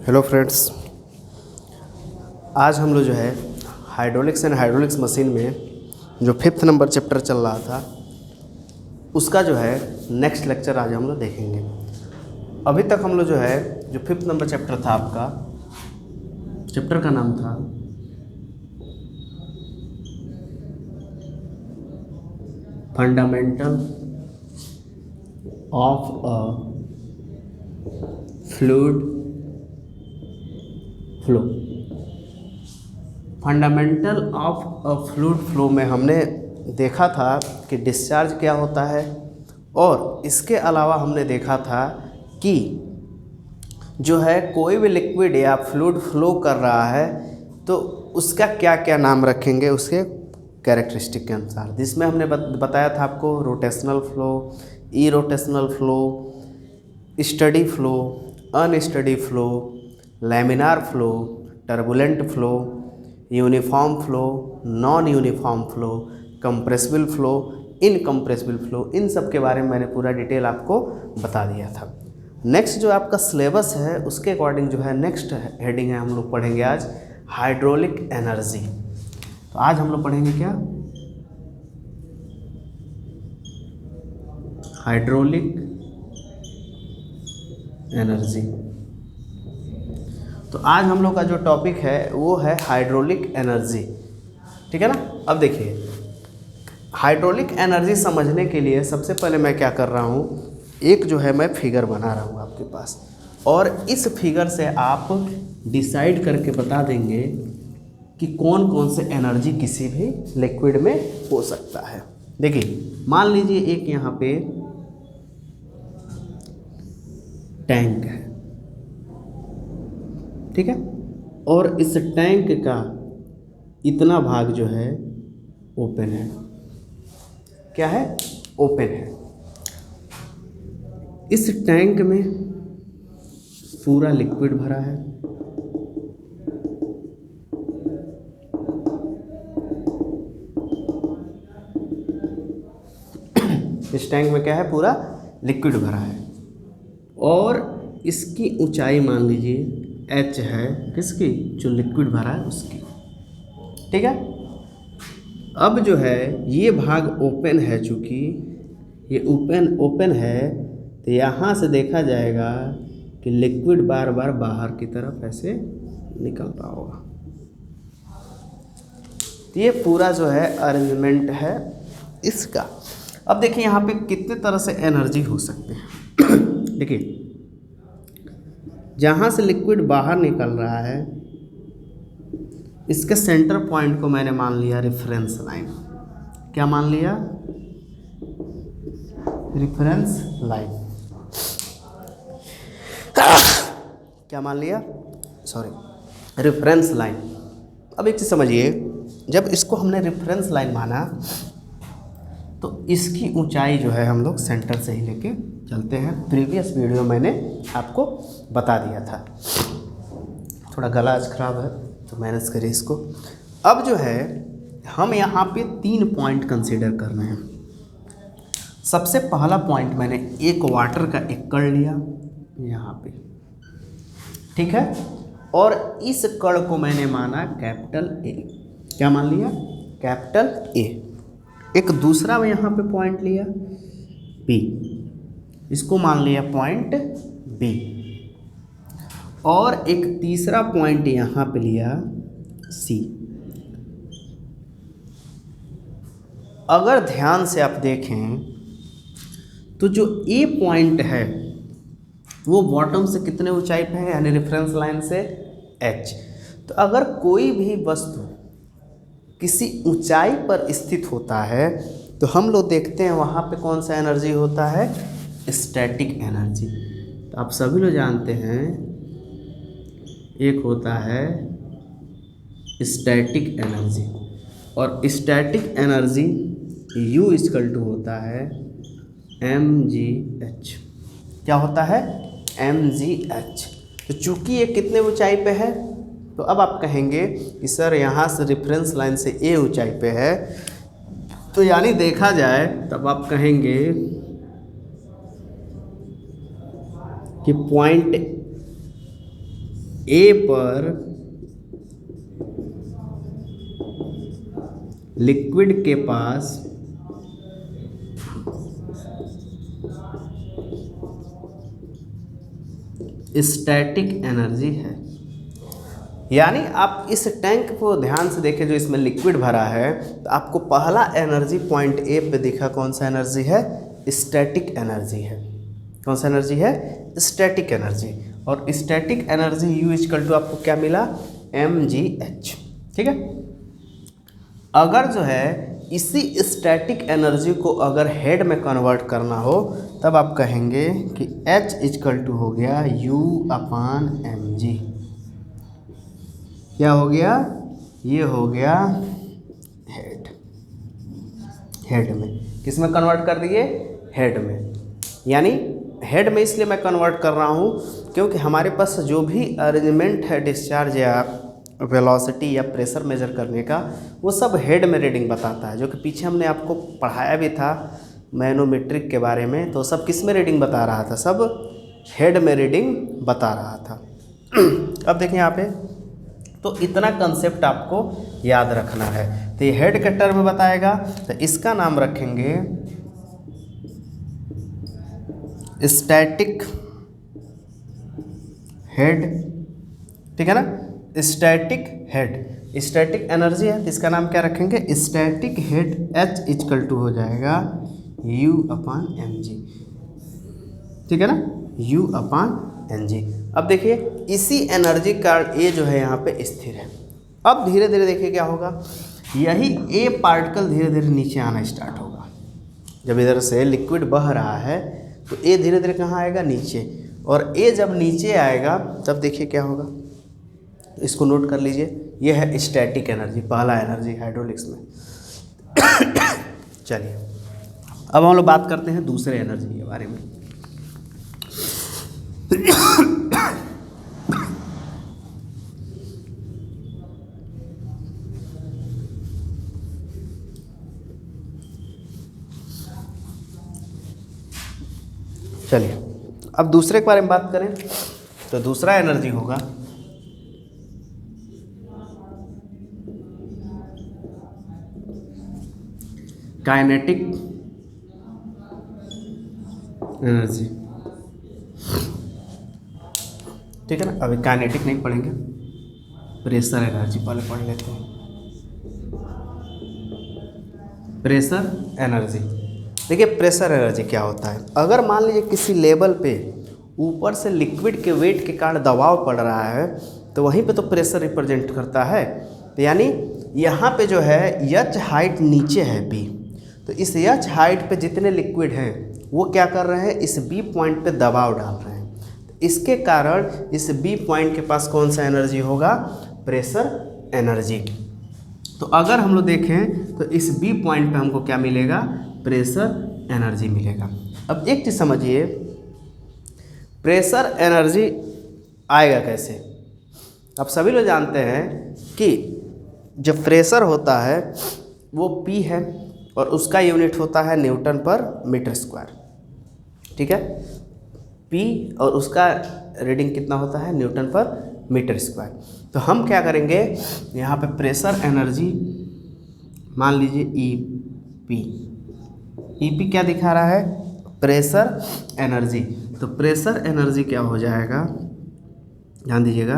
Hello friends, आज हम लोग जो है हाइड्रोलिक्स एंड हाइड्रोलिक्स मशीन में जो 5th नंबर चैप्टर चल रहा था उसका जो है नेक्स्ट लेक्चर आज हम लोग देखेंगे। अभी तक हम लोग जो है जो 5th नंबर चैप्टर था, आपका चैप्टर का नाम था fundamental of a fluid flow. Fundamental of a fluid flow में हमने देखा था कि डिस्चार्ज क्या होता है, और इसके अलावा हमने देखा था कि जो है कोई भी लिक्विड या फ्लूइड फ्लो कर रहा है तो उसका क्या क्या नाम रखेंगे उसके कैरेक्टरिस्टिक के अनुसार, जिसमें हमने बताया था आपको rotational flow, irrotational flow, steady flow, unsteady flow, laminar flow, turbulent flow, uniform flow, non uniform flow, compressible flow, incompressible flow, इन सब के बारे में मैंने पूरा डिटेल आपको बता दिया था। नेक्स्ट जो आपका सिलेबस है उसके अकॉर्डिंग जो है नेक्स्ट हेडिंग है, हम लोग पढ़ेंगे आज हाइड्रोलिक एनर्जी। तो आज हम लोग पढ़ेंगे क्या, हाइड्रोलिक एनर्जी। तो आज हम लोग का जो टॉपिक है वो है हाइड्रोलिक एनर्जी, ठीक है ना। अब देखिए, हाइड्रोलिक एनर्जी समझने के लिए सबसे पहले मैं क्या कर रहा हूँ, एक जो है मैं फिगर बना रहा हूँ आपके पास, और इस फिगर से आप डिसाइड करके बता देंगे कि कौन कौन से एनर्जी किसी भी लिक्विड में हो सकता है। देखिए, मान लीजिए एक यहाँ पे टैंक है, ठीक है, और इस टैंक का इतना भाग जो है ओपन है। क्या है? ओपन है। इस टैंक में पूरा लिक्विड भरा है, इस टैंक में क्या है, पूरा लिक्विड भरा है, और इसकी ऊंचाई मान लीजिए h है, किसकी? जो लिक्विड भरा है उसकी, ठीक है। अब जो है ये भाग ओपन है, चूँकि ये ओपन है तो यहाँ से देखा जाएगा कि लिक्विड बार बार बाहर की तरफ ऐसे निकल रहा होगा। तो ये पूरा जो है अरेंजमेंट है इसका। अब देखिए यहाँ पे कितने तरह से एनर्जी हो सकते हैं। देखिए, जहाँ से लिक्विड बाहर निकल रहा है इसके सेंटर पॉइंट को मैंने मान लिया रेफरेंस लाइन। क्या मान लिया? Reference line. क्या मान लिया? Sorry, reference line. अब एक चीज़ समझिए, जब इसको हमने रेफरेंस लाइन माना तो इसकी ऊंचाई जो है हम लोग सेंटर से ही लेके चलते हैं। प्रीवियस वीडियो मैंने आपको बता दिया था। थोड़ा गला आज खराब है तो मैनेज करिए इसको। अब जो है हम यहाँ पे 3 पॉइंट कंसीडर कर रहे हैं। सबसे पहला पॉइंट मैंने एक वाटर का एक कण लिया यहाँ पे, ठीक है, और इस कण को मैंने माना कैपिटल ए। क्या मान लिया? Capital A. एक दूसरा मैं यहाँ पे पॉइंट लिया बी, इसको मान लिया पॉइंट बी, और एक तीसरा पॉइंट यहाँ पे लिया सी। अगर ध्यान से आप देखें तो जो ए पॉइंट है वो बॉटम से कितने ऊंचाई पे है, यानी रेफरेंस लाइन से एच। तो अगर कोई भी वस्तु किसी ऊंचाई पर स्थित होता है तो हम लोग देखते हैं वहाँ पे कौन सा एनर्जी होता है, स्टैटिक एनर्जी। तो आप सभी लोग जानते हैं एक होता है स्टैटिक एनर्जी, और स्टैटिक एनर्जी U = होता है mgh। क्या होता है? mgh। तो चूंकि ये कितने ऊंचाई पे है, तो अब आप कहेंगे कि सर यहाँ से रेफरेंस लाइन से ए ऊंचाई पे है, तो यानी देखा जाए तब आप कहेंगे कि पॉइंट ए पर लिक्विड के पास स्टैटिक एनर्जी है। यानी आप इस टैंक को ध्यान से देखें, जो इसमें लिक्विड भरा है, तो आपको पहला एनर्जी पॉइंट ए पे दिखा, कौन सा एनर्जी है? स्टैटिक एनर्जी है। कौन सा एनर्जी है? Static energy. और static energy U equal to आपको क्या मिला? mgh। ठीक है। अगर जो है इसी स्टैटिक एनर्जी को अगर हेड में कन्वर्ट करना हो, तब आप कहेंगे कि H इक्वल टू हो गया U/mg। क्या हो गया? ये हो गया हेड में। किस में कन्वर्ट कर दिए? हेड में। यानी हेड में इसलिए मैं कन्वर्ट कर रहा हूँ क्योंकि हमारे पास जो भी अरेंजमेंट है डिस्चार्ज या वेलोसिटी या प्रेशर मेजर करने का, वो सब हेड में रीडिंग बताता है। जो कि पीछे हमने आपको पढ़ाया भी था मैनोमेट्रिक के बारे में, तो सब किस में रीडिंग बता रहा था? सब हेड में रीडिंग बता रहा था। अब देखिए यहाँ पे, तो इतना कंसेप्ट आपको याद रखना है। तो ये हेड के टर्म में बताएगा, तो इसका नाम रखेंगे स्टैटिक हेड। ठीक है ना? स्टैटिक हेड, स्टैटिक एनर्जी है, तो इसका नाम क्या रखेंगे? Static head H equal to हो जाएगा U/mg। ठीक है ना? U/mg। अब देखिए इसी एनर्जी का ए जो है यहाँ पे स्थिर है। अब धीरे धीरे देखिए क्या होगा, यही ए पार्टिकल धीरे धीरे नीचे आना स्टार्ट होगा। जब इधर से लिक्विड बह रहा है तो ए धीरे धीरे कहाँ आएगा? नीचे। और ए जब नीचे आएगा तब देखिए क्या होगा, इसको नोट कर लीजिए। ये है स्टैटिक एनर्जी, पहला एनर्जी हाइड्रोलिक्स में। चलिए अब हम लोग बात करते हैं दूसरे एनर्जी के बारे में। चलिए अब दूसरे के बारे में बात करें, तो दूसरा एनर्जी होगा काइनेटिक एनर्जी। ठीक है ना? अभी काइनेटिक नहीं पढ़ेंगे, प्रेशर एनर्जी पहले पढ़ लेते हैं। प्रेशर एनर्जी, देखिए प्रेशर एनर्जी क्या होता है। अगर मान लीजिए किसी लेवल पे ऊपर से लिक्विड के वेट के कारण दबाव पड़ रहा है, तो वहीं पे तो प्रेशर रिप्रेजेंट करता है। तो यानी यहाँ पे जो है H हाइट नीचे है B, तो इस H हाइट पे जितने लिक्विड हैं वो क्या कर रहे हैं? इस B पॉइंट पे दबाव डाल रहे हैं। तो इसके कारण इस B पॉइंट के पास कौन सा एनर्जी होगा? Pressure energy. तो अगर हम लोग देखें तो इस B पॉइंट पे हमको क्या मिलेगा? प्रेशर एनर्जी मिलेगा। अब एक चीज़ समझिए, प्रेशर एनर्जी आएगा कैसे? आप सभी लोग जानते हैं कि जब प्रेशर होता है वो P है और उसका यूनिट होता है न्यूटन पर मीटर स्क्वायर। ठीक है? P और उसका रीडिंग कितना होता है? न्यूटन पर मीटर स्क्वायर। तो हम क्या करेंगे, यहाँ पे प्रेशर एनर्जी मान लीजिए EP क्या दिखा रहा है? Pressure energy. तो प्रेशर एनर्जी क्या हो जाएगा? ध्यान दीजिएगा,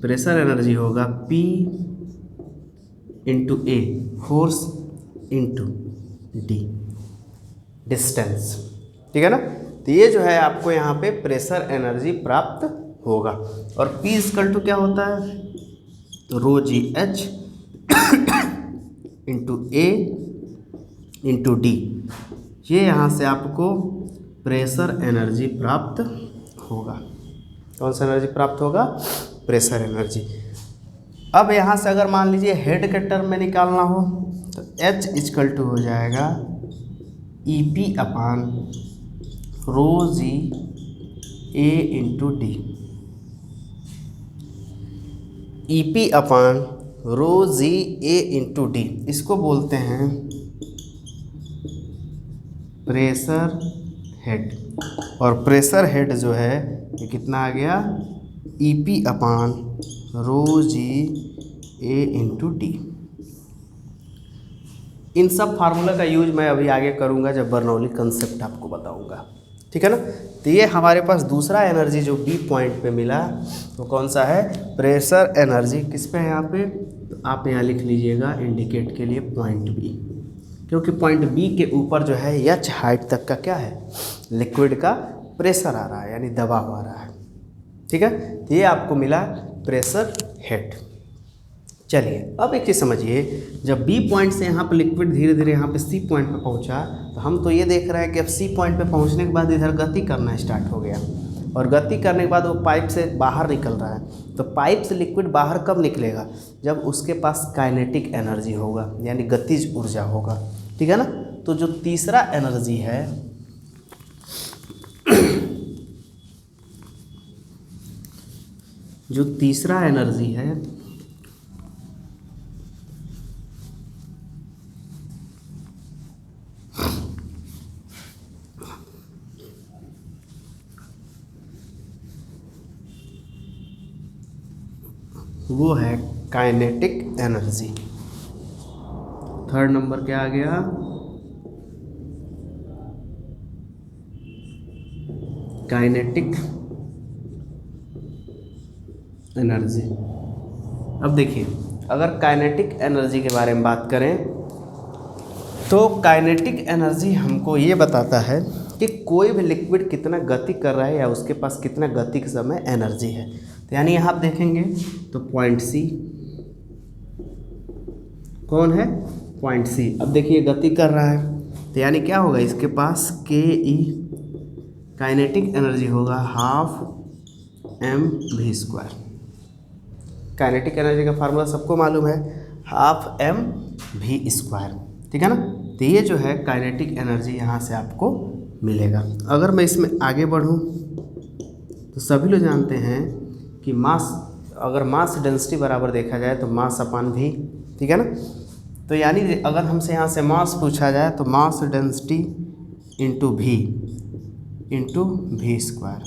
प्रेशर एनर्जी होगा P into A, force into D, distance. ठीक है ना? तो ये जो है आपको यहाँ पे प्रेशर एनर्जी प्राप्त होगा। और P इक्वल टू क्या होता है? तो ρgh into A into D, ये यहाँ से आपको प्रेशर एनर्जी प्राप्त होगा। कौन सा एनर्जी प्राप्त होगा? Pressure energy. अब यहाँ से अगर मान लीजिए हेड के टर्म में निकालना हो, तो H इक्वल टू हो जाएगा EP upon ρg A into D। EP upon ρg A into D, इसको बोलते हैं प्रेशर हेड। और प्रेशर हेड जो है ये कितना आ गया? ई पी अपान रो जी ए इंटू डी। इन सब फार्मूला का यूज मैं अभी आगे करूँगा जब बर्नौली कंसेप्ट आपको बताऊँगा, ठीक है ना। तो ये हमारे पास दूसरा एनर्जी जो बी पॉइंट पे मिला तो कौन सा है, प्रेशर एनर्जी। किस पे है यहाँ पे, तो आप यहाँ लिख लीजिएगा इंडिकेट के लिए पॉइंट बी, क्योंकि पॉइंट बी के ऊपर जो है एच हाइट तक का क्या है, लिक्विड का प्रेशर आ रहा है, यानी दबाव आ रहा है, ठीक है। तो ये आपको मिला प्रेशर हेड। चलिए अब एक चीज़ समझिए, जब बी पॉइंट से यहाँ पर लिक्विड धीरे धीरे यहाँ पे सी पॉइंट पे पहुँचा तो हम तो ये देख रहे हैं कि अब सी पॉइंट पे पहुँचने के बाद इधर गति करना स्टार्ट हो गया, और गति करने के बाद वो पाइप से बाहर निकल रहा है। तो पाइप से लिक्विड बाहर कब निकलेगा, जब उसके पास काइनेटिक एनर्जी होगा, यानी गतिज ऊर्जा होगा, ठीक है ना। तो जो तीसरा एनर्जी है जो तीसरा एनर्जी है वो है काइनेटिक एनर्जी। थर्ड नंबर क्या आ गया, काइनेटिक एनर्जी। अब देखिए, अगर काइनेटिक एनर्जी के बारे में बात करें तो काइनेटिक एनर्जी हमको ये बताता है कि कोई भी लिक्विड कितना गति कर रहा है या उसके पास कितना गति के समय एनर्जी है। तो यानी यहाँ आप देखेंगे तो पॉइंट सी कौन है, पॉइंट सी। अब देखिए गति कर रहा है तो यानी क्या होगा, इसके पास के ई काइनेटिक एनर्जी होगा half m v square. Kinetic energy का फार्मूला सबको मालूम है, हाफ एम वी स्क्वायर, ठीक है ना। तो ये जो है काइनेटिक एनर्जी यहाँ से आपको मिलेगा। अगर मैं इसमें आगे बढ़ूँ तो सभी लोग जानते हैं कि मास, अगर मास डेंसिटी बराबर देखा जाए तो मास अपान भी, ठीक है ना। तो यानी अगर हमसे यहाँ से मास पूछा जाए तो मास डेंसिटी इंटू भी स्क्वायर।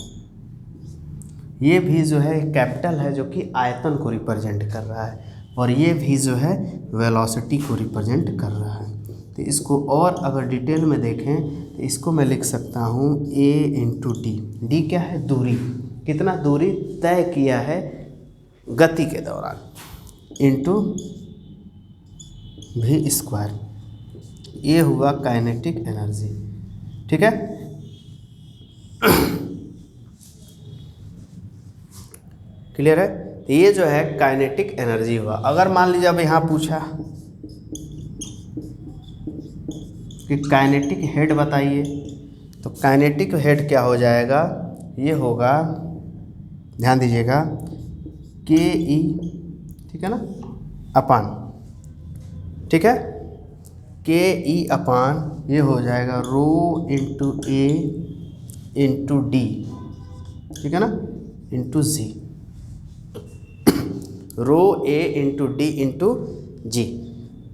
ये भी जो है कैपिटल है जो कि आयतन को रिप्रेजेंट कर रहा है, और ये भी जो है वेलोसिटी को रिप्रेजेंट कर रहा है। तो इसको और अगर डिटेल में देखें तो इसको मैं लिख सकता हूँ ए इंटू डी। डी क्या है, दूरी, कितना दूरी तय किया है गति के दौरान, इंटू भी स्क्वायर। ये हुआ काइनेटिक एनर्जी, ठीक है। क्लियर है। तो ये जो है काइनेटिक एनर्जी हुआ। अगर मान लीजिए अब यहाँ पूछा कि काइनेटिक हेड बताइए, तो काइनेटिक हेड क्या हो जाएगा, ये होगा, ध्यान दीजिएगा, के ई, ठीक है ना, अपान, ठीक है, के ई अपान ये हो जाएगा रो इंटू ए इंटू डी, ठीक है ना, इंटू जी, रो ए इंटू डी इंटू जी।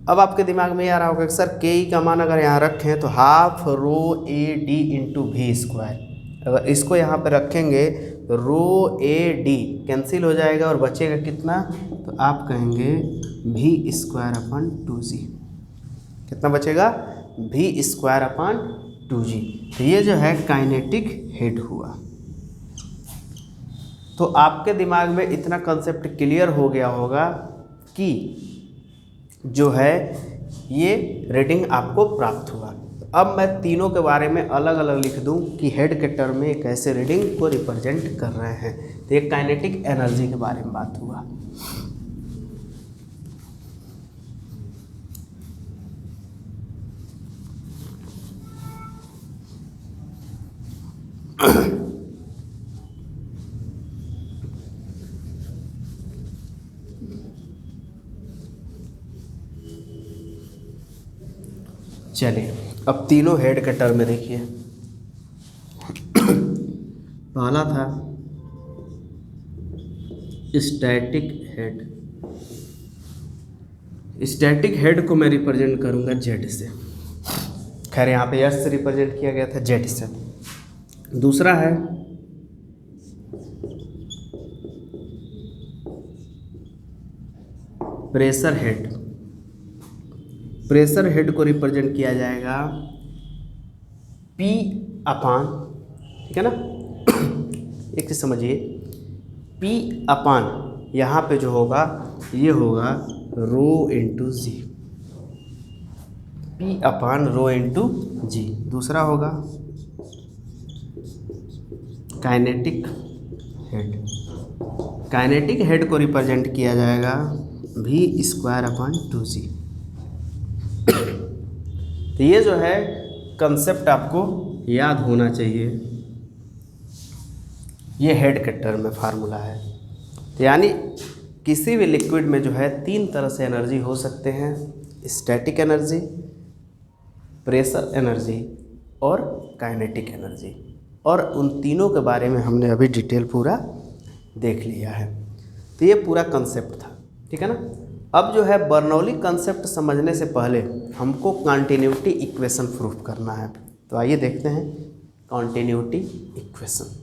अब आपके दिमाग में ये आ रहा होगा कि सर के ई का मान अगर यहाँ रखें तो half rho A D into भी स्क्वायर। अगर इसको यहाँ पे रखेंगे तो रो ए डी कैंसिल हो जाएगा और बचेगा कितना, तो आप कहेंगे भी स्क्वायर अपान 2g। कितना बचेगा, भी स्क्वायर अपान 2g। तो ये जो है काइनेटिक हेड हुआ। तो आपके दिमाग में इतना कंसेप्ट क्लियर हो गया होगा कि जो है ये रीडिंग आपको प्राप्त हुआ। अब मैं तीनों के बारे में अलग अलग लिख दूं कि हेड के टर्म में कैसे रीडिंग को रिप्रेजेंट कर रहे हैं। तो ये काइनेटिक एनर्जी के बारे में बात हुआ। चलिए अब तीनों हेड के टर्म में देखिए। पहला था स्टैटिक हेड। स्टैटिक हेड को मैं रिप्रेजेंट करूंगा जेड से। खैर यहाँ पे एस से रिप्रेजेंट किया गया था, जेड से। दूसरा है प्रेशर हेड, प्रेशर हेड को रिप्रेजेंट किया जाएगा P अपान, ठीक है ना। एक चीज समझिए, P अपान यहाँ पे जो होगा ये होगा रो इंटू जी, P अपान रो इंटू जी। दूसरा होगा काइनेटिक हेड, काइनेटिक हेड को रिप्रेजेंट किया जाएगा V स्क्वायर अपान 2G। तो ये जो है कंसेप्ट आपको याद होना चाहिए, ये हेड के टर्म में फार्मूला है। तो यानी किसी भी लिक्विड में जो है तीन तरह से एनर्जी हो सकते हैं, स्टैटिक एनर्जी, प्रेशर एनर्जी और काइनेटिक एनर्जी, और उन तीनों के बारे में हमने अभी डिटेल पूरा देख लिया है। तो ये पूरा कंसेप्ट था, ठीक है ना। अब जो है बर्नौली कंसेप्ट समझने से पहले हमको कॉन्टिन्यूटी इक्वेशन प्रूफ करना है। तो आइए देखते हैं कॉन्टिन्यूटी इक्वेशन।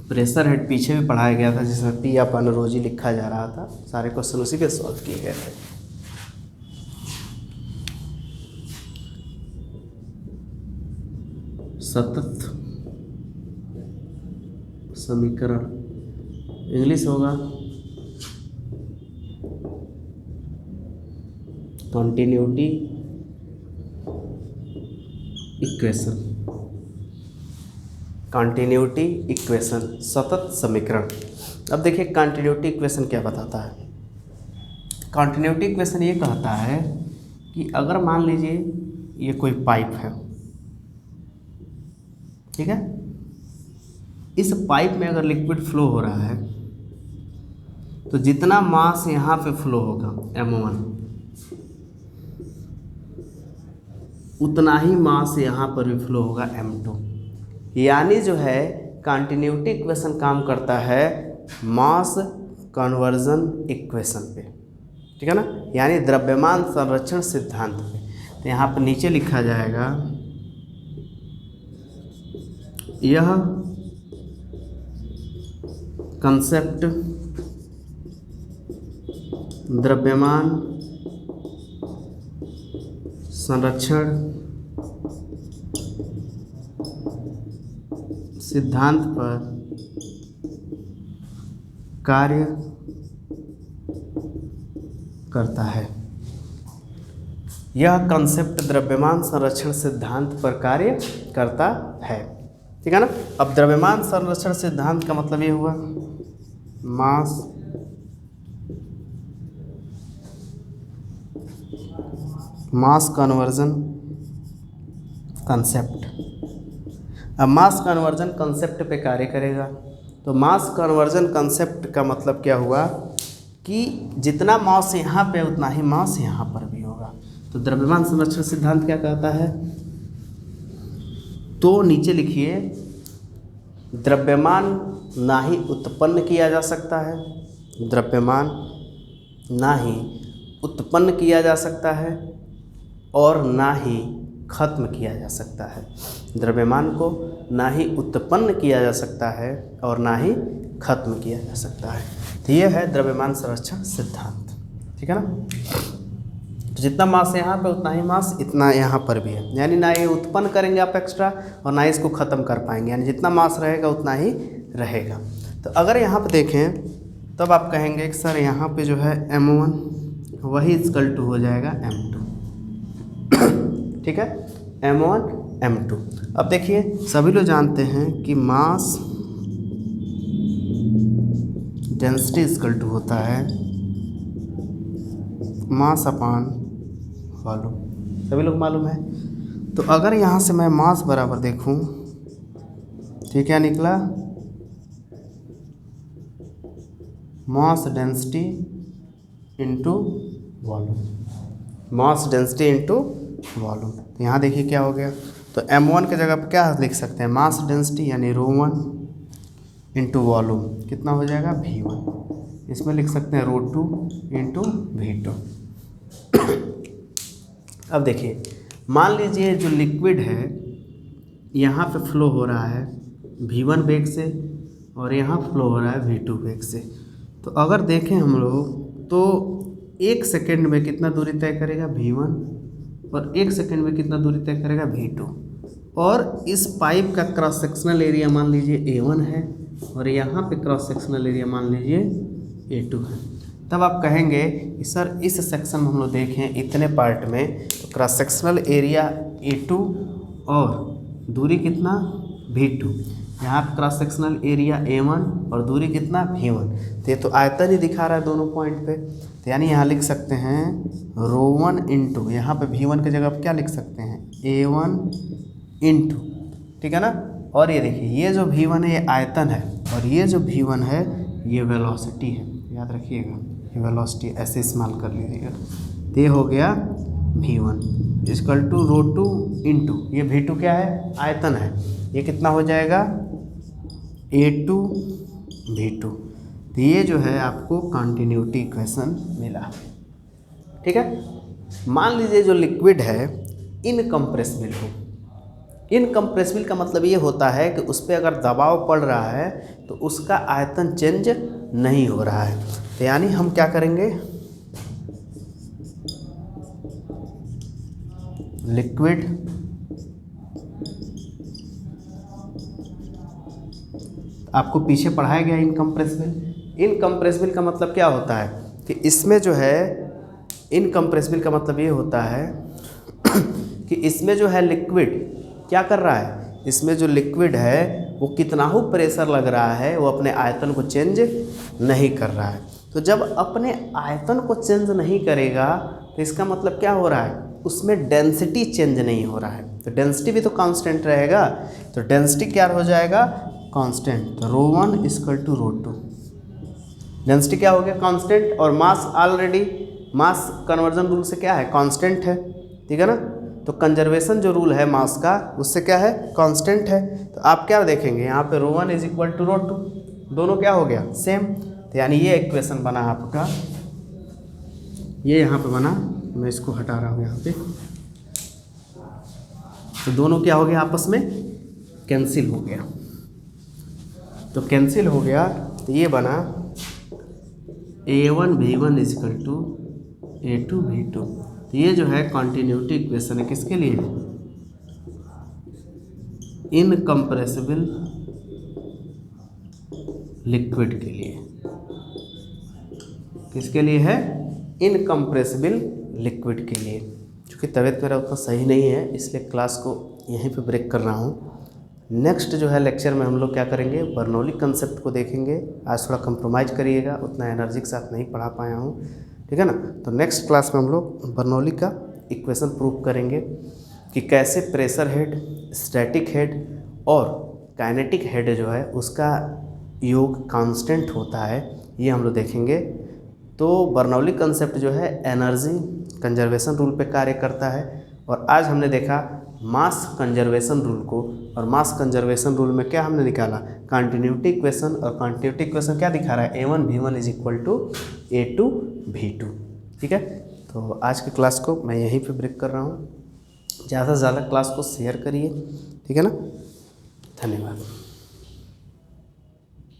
प्रेशर हेड पीछे भी पढ़ाया गया था, जिसमें P अपन रोजी लिखा जा रहा था। सारे क्वेश्चन उसी पे सॉल्व किए गए थे। सतत समीकरण इंग्लिश होगा कॉन्टिन्यूटी इक्वेशन, कॉन्टिन्यूटी इक्वेशन सतत समीकरण। अब देखिए कॉन्टिन्यूटी इक्वेशन क्या बताता है। कॉन्टिन्यूटी इक्वेशन ये कहता है कि अगर मान लीजिए ये कोई पाइप है, ठीक है, इस पाइप में अगर लिक्विड फ्लो हो रहा है तो जितना मास यहाँ पे फ्लो होगा m1, उतना ही मास यहाँ पर भी फ्लो होगा m2। यानी जो है कॉन्टिन्यूटी इक्वेशन काम करता है मास कन्वर्जन इक्वेशन पे, ठीक है ना, यानी द्रव्यमान संरक्षण सिद्धांत पे। तो यहाँ पर नीचे लिखा जाएगा यह कंसेप्ट द्रव्यमान संरक्षण सिद्धांत पर कार्य करता है। यह कंसेप्ट द्रव्यमान संरक्षण सिद्धांत पर कार्य करता है, ठीक है ना। अब द्रव्यमान संरक्षण सिद्धांत का मतलब ये हुआ मास कन्वर्जन कंसेप्ट। अब मास कन्वर्जन कंसेप्ट पे कार्य करेगा। तो मास कन्वर्जन कंसेप्ट का मतलब क्या हुआ कि जितना मास यहाँ पे उतना ही मास यहाँ पर भी होगा। तो द्रव्यमान संरक्षण सिद्धांत क्या कहता है, तो नीचे लिखिए द्रव्यमान ना ही उत्पन्न किया जा सकता है, द्रव्यमान ना ही उत्पन्न किया जा सकता है और ना ही खत्म किया जा सकता है। द्रव्यमान को ना ही उत्पन्न किया जा सकता है और ना ही खत्म किया जा सकता है। तो ये है द्रव्यमान संरक्षण सिद्धांत, ठीक है ना। तो जितना मास यहाँ पे उतना ही मास इतना यहाँ पर भी है, यानी ना ये उत्पन्न करेंगे आप एक्स्ट्रा और ना ही इसको ख़त्म कर पाएंगे, यानी जितना मास रहेगा उतना ही रहेगा। तो अगर यहाँ पे देखें तब आप कहेंगे कि सर यहाँ पे जो है m1 वही इक्वल टू हो जाएगा m2, ठीक है, m1 m2। अब देखिए सभी लोग जानते हैं कि मास डेंसिटी इक्वल टू होता है मास अपान वॉल्यूम, सभी लोग मालूम है। तो अगर यहाँ से मैं मास बराबर देखूँ, ठीक है, निकला mass density into volume, mass density into volume. तो यहाँ देखिए क्या हो गया, तो m1 के जगह पर क्या लिख सकते हैं, मास डेंसिटी यानी ρ1 इंटू वॉल्यूम कितना हो जाएगा v1। इसमें लिख सकते हैं √2 इंटू V2। अब देखिए, मान लीजिए जो लिक्विड है यहाँ पे फ्लो हो रहा है V1 वेग से और यहाँ फ्लो हो रहा है V2 वेग से। तो अगर देखें हम लोग तो 1 सेकेंड में कितना दूरी तय करेगा V1 और 1 सेकेंड में कितना दूरी तय करेगा V2। और इस पाइप का क्रॉस सेक्शनल एरिया मान लीजिए A1 है और यहाँ पे क्रॉस सेक्शनल एरिया मान लीजिए A2 है। तब आप कहेंगे कि सर इस सेक्शन में हम लोग देखें इतने पार्ट में तो क्रॉस सेक्शनल एरिया A2 और दूरी कितना V2, यहाँ पे क्रॉस सेक्शनल एरिया A1 और दूरी कितना V1। तो ये तो आयतन ही दिखा रहा है दोनों पॉइंट पे। तो यानी यहाँ लिख सकते हैं 𝜌1 इंटू, यहाँ पे V1 की जगह आप क्या लिख सकते हैं A1 इंटू, ठीक है ना। और ये देखिए ये जो V1 है ये आयतन है और ये जो V1 है ये वेलोसिटी है, याद रखिएगा ये वेलोसिटी ऐसे इस्तेमाल कर लीजिएगा। तो ये हो गया V1 इक्वल टू 𝜌2 इंटू ये V2 क्या है, आयतन है, ये कितना हो जाएगा A2 V2। तो ये जो है आपको कंटिन्यूटी इक्वेशन मिला, ठीक है। मान लीजिए जो लिक्विड है इनकम्प्रेसिबल हो। इनकम्प्रेसिबल का मतलब ये होता है कि उस पर अगर दबाव पड़ रहा है तो उसका आयतन चेंज नहीं हो रहा है। तो यानी हम क्या करेंगे, लिक्विड आपको पीछे पढ़ाया गया इनकम्प्रेसिबल। इनकम्प्रेसिबल का मतलब क्या होता है कि इसमें जो है इनकम्प्रेसिबल का मतलब ये होता है कि इसमें जो है लिक्विड क्या कर रहा है, इसमें जो लिक्विड है वो कितना हो प्रेशर लग रहा है वो अपने आयतन को चेंज नहीं कर रहा है। तो जब अपने आयतन को चेंज नहीं करेगा तो इसका मतलब क्या हो रहा है, उसमें डेंसिटी चेंज नहीं हो रहा है। तो डेंसिटी भी तो कांस्टेंट रहेगा। तो डेंसिटी क्या हो जाएगा, कांस्टेंट। तो 𝜌1 इक्वल टू 𝜌2, डेंसिटी क्या हो गया कांस्टेंट। और मास ऑलरेडी मास कन्वर्जन रूल से क्या है, कांस्टेंट है, ठीक है ना। तो कंजर्वेशन जो रूल है मास का उससे क्या है, कांस्टेंट है। तो आप क्या देखेंगे यहाँ पे 𝜌1 इज इक्वल टू 𝜌2, दोनों क्या हो गया सेम। तो यानी ये इक्वेशन बना आपका, ये यहाँ पे बना, मैं इसको हटा रहा हूँ यहाँ पे। तो दोनों क्या हो गया आपस में कैंसिल हो गया। तो कैंसिल हो गया तो ये बना A1 V1 is equal to A2 V2। तो ये जो है कॉन्टिन्यूटी इक्वेशन है किसके लिए, इनकम्प्रेसिबल लिक्विड के लिए। किसके लिए है, इनकम्प्रेसिबल लिक्विड के लिए। क्योंकि तबीयत मेरा उतना सही नहीं है इसलिए क्लास को यहीं पे ब्रेक कर रहा हूँ। नेक्स्ट जो है लेक्चर में हम लोग क्या करेंगे, बर्नौली कंसेप्ट को देखेंगे। आज थोड़ा कंप्रोमाइज़ करिएगा, उतना एनर्जी के साथ नहीं पढ़ा पाया हूँ, ठीक है ना। तो नेक्स्ट क्लास में हम लोग बर्नौली का इक्वेशन प्रूव करेंगे कि कैसे प्रेशर हेड, स्टैटिक हेड और काइनेटिक हेड जो है उसका योग कांस्टेंट होता है, ये हम लोग देखेंगे। तो बर्नौली कंसेप्ट जो है एनर्जी कंजर्वेशन रूल पे कार्य करता है। और आज हमने देखा मास कंजर्वेशन रूल को, और मास कंजर्वेशन रूल में क्या हमने निकाला, कंटिन्यूटी इक्वेशन। और कंटिन्यूटी इक्वेशन क्या दिखा रहा है, A1 V1 is equal to A2 V2, ठीक है। तो आज की क्लास को मैं यहीं पे ब्रेक कर रहा हूँ। ज़्यादा से ज़्यादा क्लास को शेयर करिए, ठीक है ना। धन्यवाद।